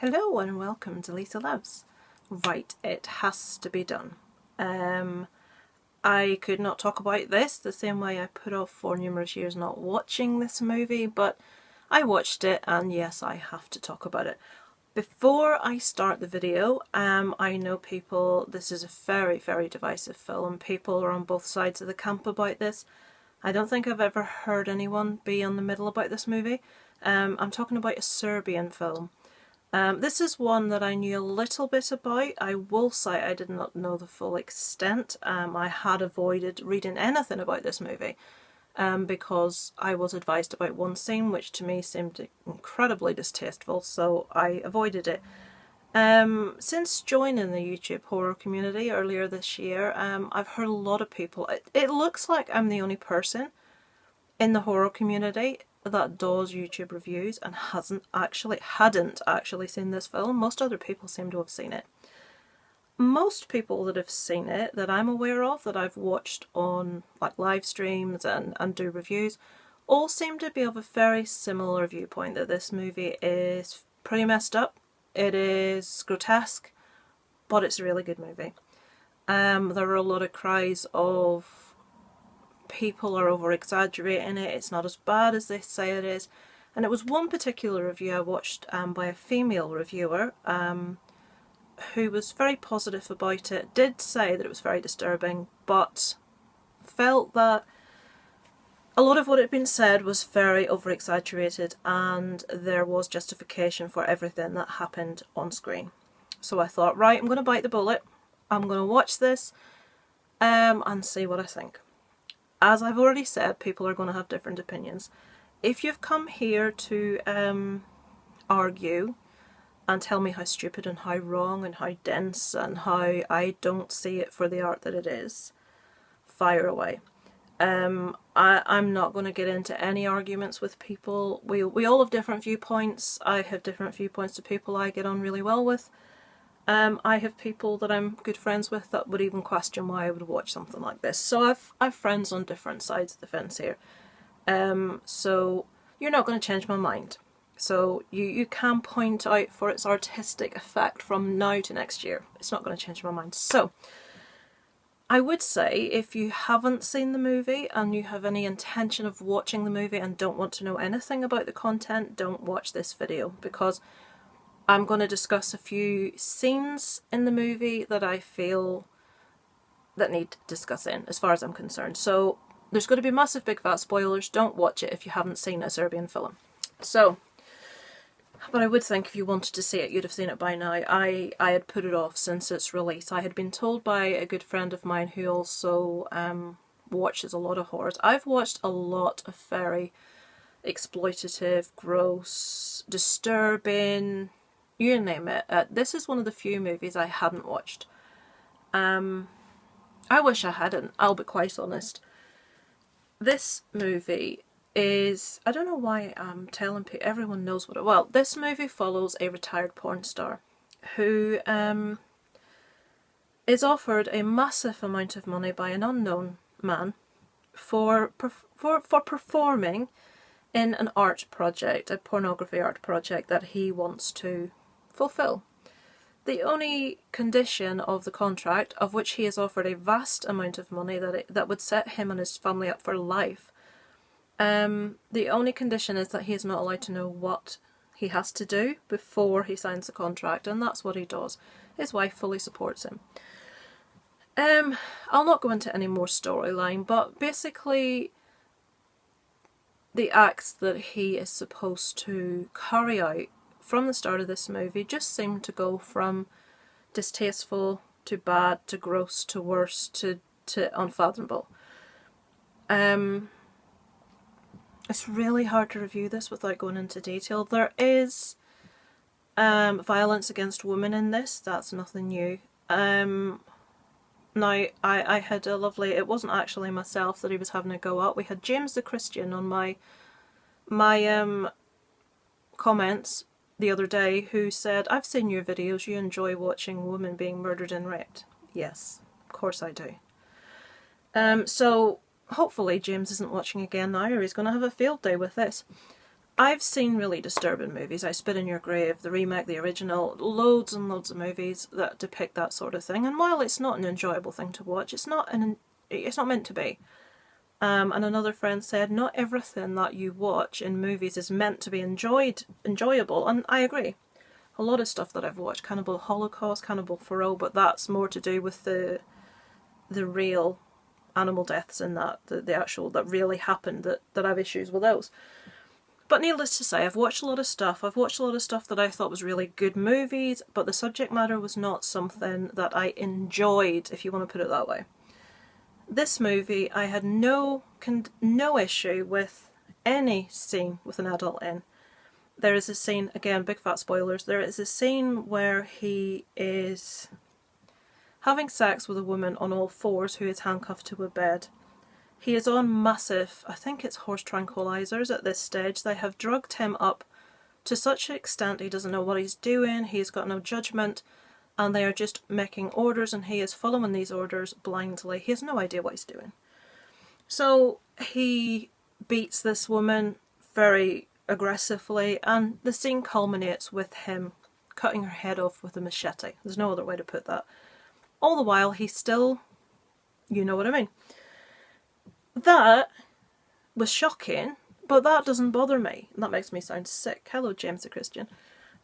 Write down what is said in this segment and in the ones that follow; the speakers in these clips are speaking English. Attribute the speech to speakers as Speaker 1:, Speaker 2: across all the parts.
Speaker 1: Hello and welcome to Lisa Loves. Right, it has to be done. I could not talk about this the same way I put off for numerous years not watching this movie, but I watched it and yes, I have to talk about it. Before I start the video, I know this is a very, very divisive film. People are on both sides of the camp about this. I don't think I've ever heard anyone be on the middle about this movie. I'm talking about A Serbian Film. This is one that I knew a little bit about. I will say I did not know the full extent. I had avoided reading anything about this movie because I was advised about one scene which to me seemed incredibly distasteful, so I avoided it. Since joining the YouTube horror community earlier this year, I've heard a lot of people. It looks like I'm the only person in the horror community that does YouTube reviews and hadn't actually seen this film. Most other people seem to have seen it. Most people that have seen it, that I'm aware of, that I've watched on like live streams and do reviews, all seem to be of a very similar viewpoint, that this movie is pretty messed up. It is grotesque, but it's a really good movie. There are a lot of cries of people are over exaggerating it, it's not as bad as they say it is. And it was one particular review I watched by a female reviewer who was very positive about it, did say that it was very disturbing, but felt that a lot of what had been said was very over exaggerated and there was justification for everything that happened on screen. So I thought, right, I'm going to bite the bullet, I'm going to watch this and see what I think. As I've already said, people are going to have different opinions. If you've come here to argue and tell me how stupid and how wrong and how dense and how I don't see it for the art that it is, fire away. I'm not going to get into any arguments with people. We all have different viewpoints. I have different viewpoints to people I get on really well with. I have people that I'm good friends with that would even question why I would watch something like this. So I've friends on different sides of the fence here. So you're not going to change my mind. So you can point out for its artistic effect from now to next year. It's not going to change my mind. So I would say if you haven't seen the movie and you have any intention of watching the movie and don't want to know anything about the content, don't watch this video, because I'm going to discuss a few scenes in the movie that I feel that need discussing as far as I'm concerned. So there's going to be massive big fat spoilers. Don't watch it if you haven't seen A Serbian Film. So, but I would think if you wanted to see it, you'd have seen it by now. I had put it off since its release. I had been told by a good friend of mine who also watches a lot of horrors. I've watched a lot of very exploitative, gross, disturbing, you name it. This is one of the few movies I hadn't watched. I wish I hadn't, I'll be quite honest. This movie is, I don't know why I'm telling people, everyone knows what it, well, this movie follows a retired porn star who is offered a massive amount of money by an unknown man for performing in an art project, a pornography art project that he wants to fulfill. The only condition of the contract, of which he is offered a vast amount of money that would set him and his family up for life, the only condition is that he is not allowed to know what he has to do before he signs the contract, and that's what he does. His wife fully supports him. I'll not go into any more storyline, but basically the acts that he is supposed to carry out from the start of this movie just seem to go from distasteful to bad to gross to worse to unfathomable. It's really hard to review this without going into detail. There is violence against women in this. That's nothing new. Now, I had a lovely, it wasn't actually myself that he was having a go at. We had James the Christian on my comments the other day who said, I've seen your videos, you enjoy watching women being murdered and raped. Yes, of course I do. So hopefully James isn't watching again now or he's going to have a field day with this. I've seen really disturbing movies. I Spit in Your Grave, the remake, the original, loads and loads of movies that depict that sort of thing. And while it's not an enjoyable thing to watch, it's not meant to be. And another friend said, not everything that you watch in movies is meant to be enjoyable, and I agree. A lot of stuff that I've watched, Cannibal Holocaust, Cannibal Feroz, but that's more to do with the real animal deaths in that, the actual, that really happened, that I have issues with those. But needless to say, I've watched a lot of stuff. I've watched a lot of stuff that I thought was really good movies, but the subject matter was not something that I enjoyed, if you want to put it that way. This movie, I had no issue with any scene with an adult in. There is a scene, again, big fat spoilers, there is a scene where he is having sex with a woman on all fours who is handcuffed to a bed. He is on massive, I think it's horse tranquilizers at this stage. They have drugged him up to such an extent he doesn't know what he's doing, he's got no judgment, and they are just making orders and he is following these orders blindly. He has no idea what he's doing. So he beats this woman very aggressively, and the scene culminates with him cutting her head off with a machete. There's no other way to put that. All the while he's still, you know what I mean. That was shocking, but that doesn't bother me. That makes me sound sick. Hello, James the Christian.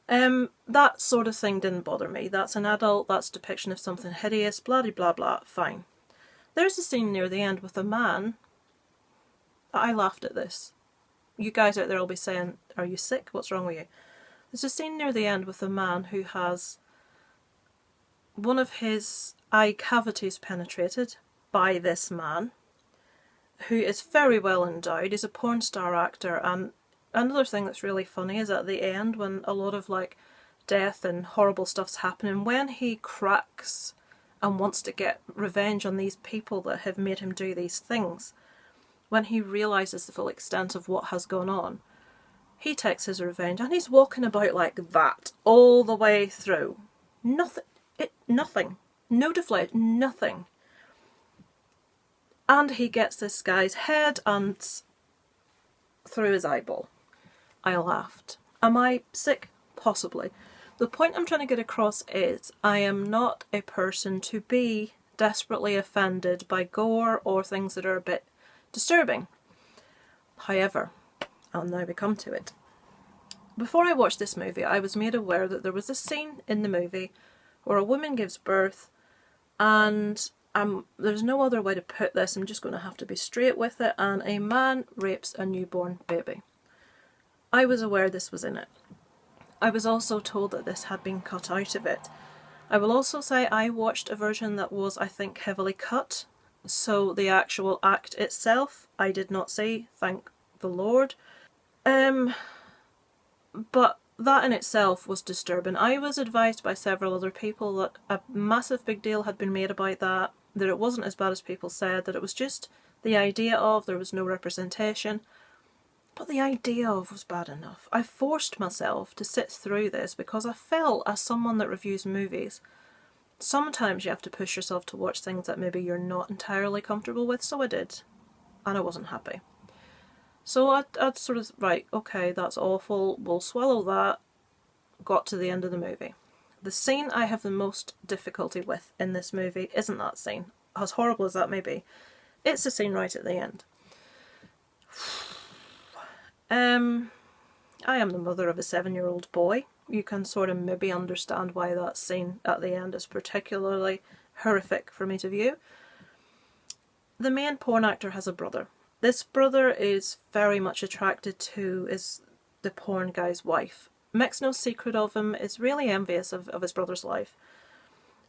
Speaker 1: That sort of thing didn't bother me. That's an adult, that's depiction of something hideous, blah de blah blah, fine. There's a scene near the end with a man. I laughed at this. You guys out there will be saying, are you sick? What's wrong with you? There's a scene near the end with a man who has one of his eye cavities penetrated by this man, who is very well endowed. He's a porn star actor, and another thing that's really funny is at the end when a lot of like death and horrible stuff's happening, when he cracks and wants to get revenge on these people that have made him do these things, when he realises the full extent of what has gone on, he takes his revenge and he's walking about like that all the way through. Nothing. No deflation, nothing. And he gets this guy's head and through his eyeball. I laughed. Am I sick? Possibly. The point I'm trying to get across is I am not a person to be desperately offended by gore or things that are a bit disturbing. However, I'll now come to it. Before I watched this movie, I was made aware that there was a scene in the movie where a woman gives birth, and there's no other way to put this, I'm just going to have to be straight with it, and a man rapes a newborn baby. I was aware this was in it. I was also told that this had been cut out of it. I will also say I watched a version that was, I think, heavily cut, so the actual act itself I did not see, thank the Lord. But that in itself was disturbing. I was advised by several other people that a massive big deal had been made about that it wasn't as bad as people said, that it was just the idea of, there was no representation. But the idea of was bad enough. I forced myself to sit through this because I felt, as someone that reviews movies, sometimes you have to push yourself to watch things that maybe you're not entirely comfortable with, so I did. And I wasn't happy. So I'd sort of, right, okay, that's awful, we'll swallow that. Got to the end of the movie. The scene I have the most difficulty with in this movie isn't that scene, as horrible as that may be. It's the scene right at the end. I am the mother of a 7-year-old boy. You can sort of maybe understand why that scene at the end is particularly horrific for me to view. The main porn actor has a brother. This brother is very much attracted to the porn guy's wife. Makes no secret of him, is really envious of his brother's life.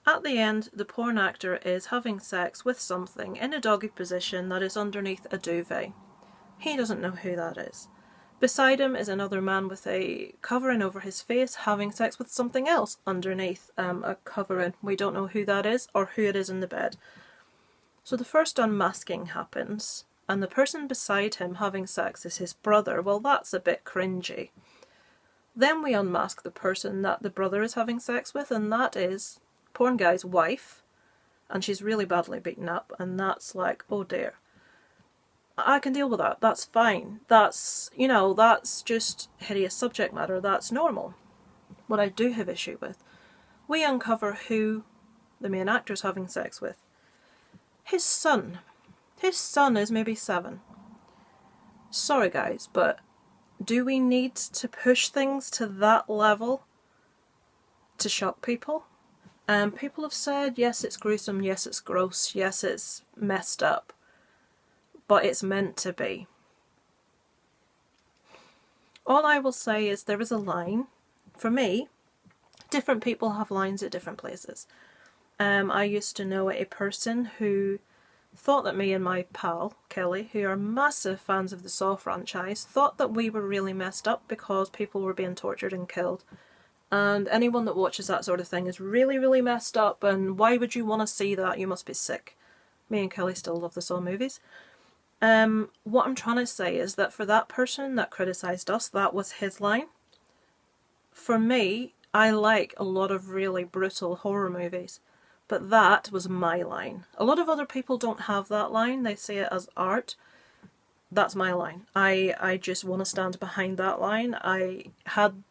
Speaker 1: At the end, the porn actor is having sex with something in a doggy position that is underneath a duvet. He doesn't know who that is. Beside him is another man with a covering over his face having sex with something else underneath a covering. We don't know who that is or who it is in the bed. So the first unmasking happens, and the person beside him having sex is his brother. Well, that's a bit cringy. Then we unmask the person that the brother is having sex with, and that is porn guy's wife, and she's really badly beaten up, and that's like, oh dear. I can deal with that. That's fine. That's, you know, that's just hideous subject matter. That's normal. What I do have issue with, we uncover who the main actor's having sex with. His son. His son is maybe 7. Sorry guys, but do we need to push things to that level to shock people? People have said, yes, it's gruesome, yes, it's gross, yes, it's messed up, but it's meant to be. All I will say is there is a line. For me, different people have lines at different places. I used to know a person who thought that me and my pal, Kelly, who are massive fans of the Saw franchise, thought that we were really messed up because people were being tortured and killed. And anyone that watches that sort of thing is really, really messed up, and why would you want to see that? You must be sick. Me and Kelly still love the Saw movies. What I'm trying to say is that for that person that criticised us, that was his line. For me, I like a lot of really brutal horror movies, but that was my line. A lot of other people don't have that line, they see it as art. That's my line. I just want to stand behind that line. I had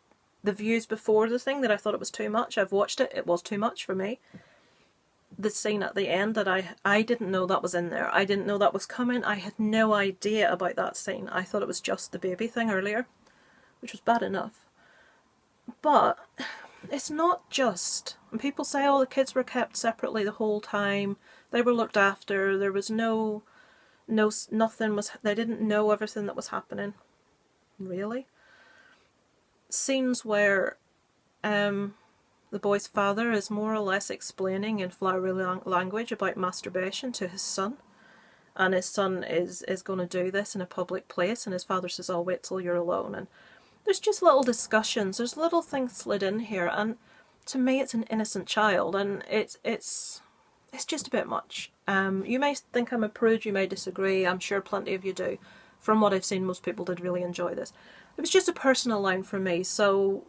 Speaker 1: the views before the thing that I thought it was too much. I've watched it, it was too much for me. The scene at the end that I didn't know that was in there. I didn't know that was coming. I had no idea about that scene. I thought it was just the baby thing earlier, which was bad enough. But it's not just. And people say, oh, the kids were kept separately the whole time. They were looked after. There was nothing was. They didn't know everything that was happening. Really? Scenes where the boy's father is more or less explaining in flowery language about masturbation to his son, and his son is going to do this in a public place, and his father says, I'll wait till you're alone. And there's just little discussions, there's little things slid in here, and to me it's an innocent child, and it's just a bit much. You may think I'm a prude, you may disagree, I'm sure plenty of you do. From what I've seen, most people did really enjoy this. It was just a personal line for me, so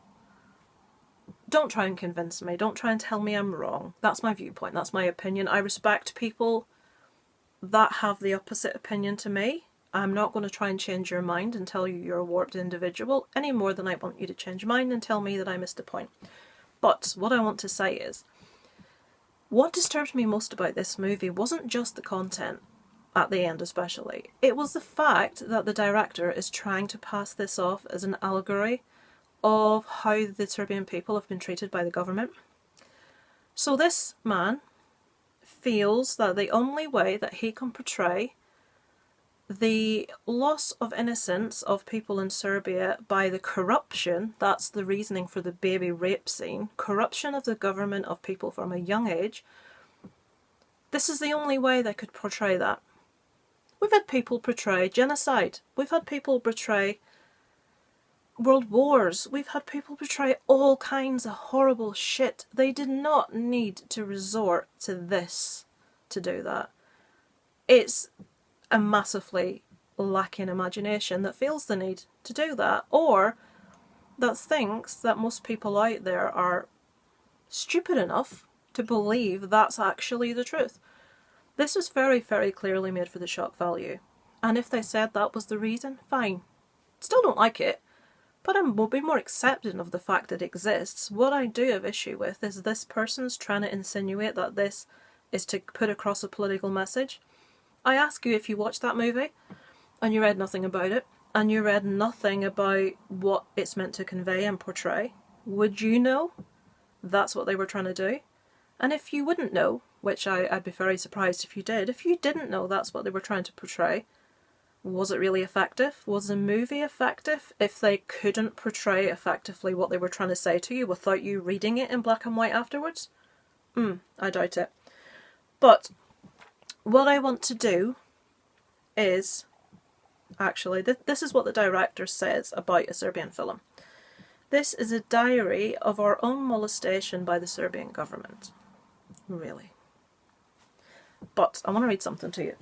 Speaker 1: don't try and convince me. Don't try and tell me I'm wrong. That's my viewpoint. That's my opinion. I respect people that have the opposite opinion to me. I'm not going to try and change your mind and tell you you're a warped individual any more than I want you to change mine and tell me that I missed a point. But what I want to say is, what disturbed me most about this movie wasn't just the content, at the end especially. It was the fact that the director is trying to pass this off as an allegory of how the Serbian people have been treated by the government. So this man feels that the only way that he can portray the loss of innocence of people in Serbia by the corruption, that's the reasoning for the baby rape scene, corruption of the government of people from a young age, this is the only way they could portray that. We've had people portray genocide. We've had people portray world wars. We've had people portray all kinds of horrible shit. They did not need to resort to this to do that. It's a massively lacking imagination that feels the need to do that, or that thinks that most people out there are stupid enough to believe that's actually the truth. This was very, very clearly made for the shock value, and if they said that was the reason, fine. Still don't like it, but I will be more accepting of the fact that it exists. What I do have issue with is this person's trying to insinuate that this is to put across a political message. I ask you, if you watched that movie and you read nothing about it, and you read nothing about what it's meant to convey and portray, would you know that's what they were trying to do? And if you wouldn't know, which I'd be very surprised if you did, if you didn't know that's what they were trying to portray, was it really effective? Was the movie effective if they couldn't portray effectively what they were trying to say to you without you reading it in black and white afterwards? I doubt it. But what I want to do is, actually, this is what the director says about A Serbian Film. This is a diary of our own molestation by the Serbian government. Really. But I want to read something to you.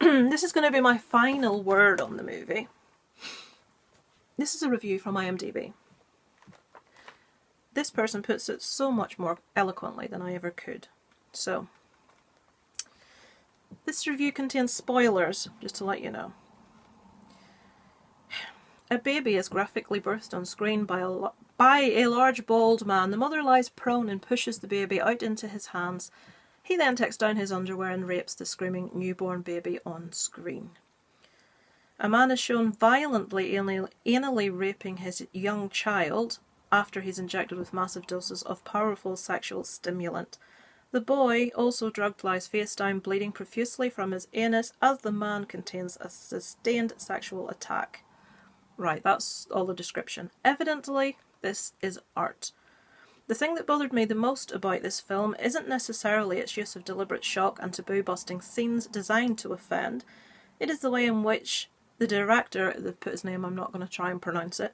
Speaker 1: This is going to be my final word on the movie. This is a review from IMDb. This person puts it so much more eloquently than I ever could. So, This review contains spoilers, just to let you know. A baby is graphically birthed on screen by a large bald man. The mother lies prone and pushes the baby out into his hands. He then takes down his underwear and rapes the screaming newborn baby on screen. A man is shown violently anally raping his young child after he's injected with massive doses of powerful sexual stimulant. The boy, also drugged, lies face down, bleeding profusely from his anus as the man contains a sustained sexual attack. Right, that's all the description. Evidently, this is art. The thing that bothered me the most about this film isn't necessarily its use of deliberate shock and taboo-busting scenes designed to offend. It is the way in which the director, they've put his name, I'm not going to try and pronounce it,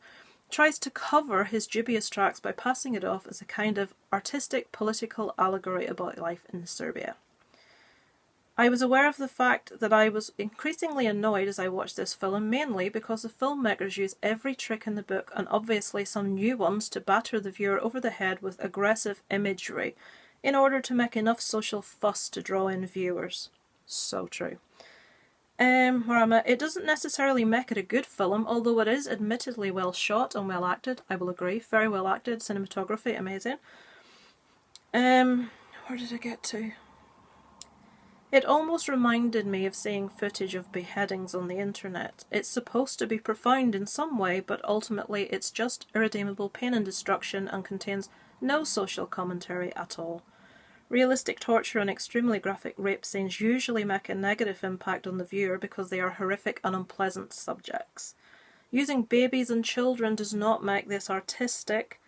Speaker 1: tries to cover his dubious tracks by passing it off as a kind of artistic political allegory about life in Serbia. I was aware of the fact that I was increasingly annoyed as I watched this film, mainly because the filmmakers use every trick in the book and obviously some new ones to batter the viewer over the head with aggressive imagery in order to make enough social fuss to draw in viewers. So true. Where I'm at, it doesn't necessarily make it a good film, although it is admittedly well shot and well acted. I will agree. Very well acted. Cinematography, amazing. Where did I get to? It almost reminded me of seeing footage of beheadings on the internet. It's supposed to be profound in some way, but ultimately it's just irredeemable pain and destruction and contains no social commentary at all. Realistic torture and extremely graphic rape scenes usually make a negative impact on the viewer because they are horrific and unpleasant subjects. Using babies and children does not make this artistic,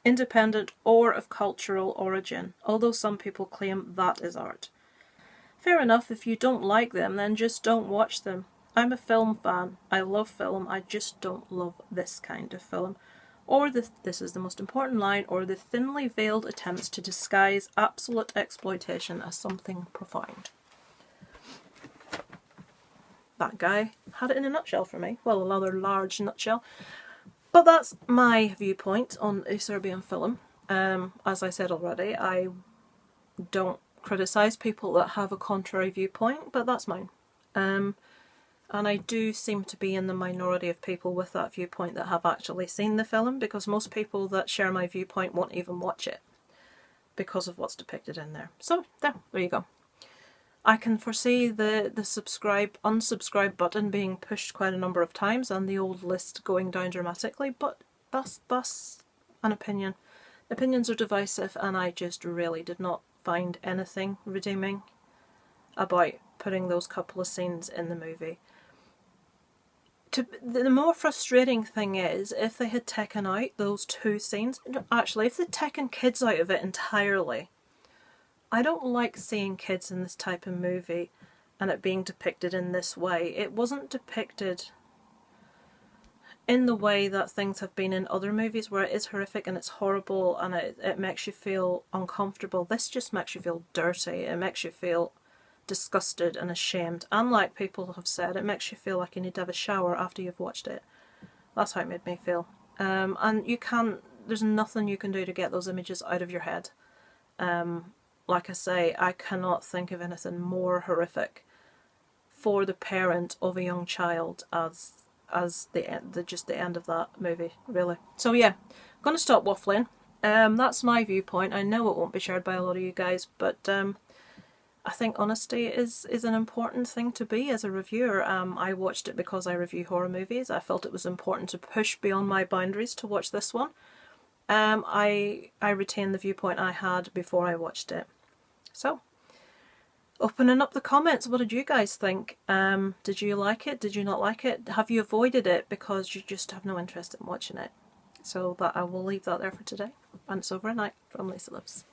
Speaker 1: independent, or of cultural origin, although some people claim that is art. Fair enough, if you don't like them, then just don't watch them. I'm a film fan. I love film. I just don't love this kind of film. Or this is the most important line, or the thinly veiled attempts to disguise absolute exploitation as something profound. That guy had it in a nutshell for me. Well, another large nutshell. But that's my viewpoint on A Serbian Film. As I said already, I don't criticise people that have a contrary viewpoint, but that's mine. And I do seem to be in the minority of people with that viewpoint that have actually seen the film, because most people that share my viewpoint won't even watch it because of what's depicted in there. So there you go. I can foresee the subscribe, unsubscribe button being pushed quite a number of times and the old list going down dramatically, but that's an opinion. Opinions are divisive, and I just really did not find anything redeeming about putting those couple of scenes in the movie. The more frustrating thing is, if they had taken out those two scenes, actually, if they'd taken kids out of it entirely. I don't like seeing kids in this type of movie and it being depicted in this way. It wasn't depicted in the way that things have been in other movies where it is horrific and it's horrible and it makes you feel uncomfortable. This just makes you feel dirty. It makes you feel disgusted and ashamed, and like people have said, it makes you feel like you need to have a shower after you've watched it. That's how it made me feel. And there's nothing you can do to get those images out of your head. Like I say, I cannot think of anything more horrific for the parent of a young child as the end of that movie, really. So yeah, I'm going to stop waffling. That's my viewpoint. I know it won't be shared by a lot of you guys, but I think honesty is an important thing to be as a reviewer. I watched it because I review horror movies. I felt it was important to push beyond my boundaries to watch this one. I retained the viewpoint I had before I watched it. So, opening up the comments, what did you guys think? Did you like it? Did you not like it? Have you avoided it because you just have no interest in watching it? So that I will leave that there for today. And it's over and out from Lisa Lives.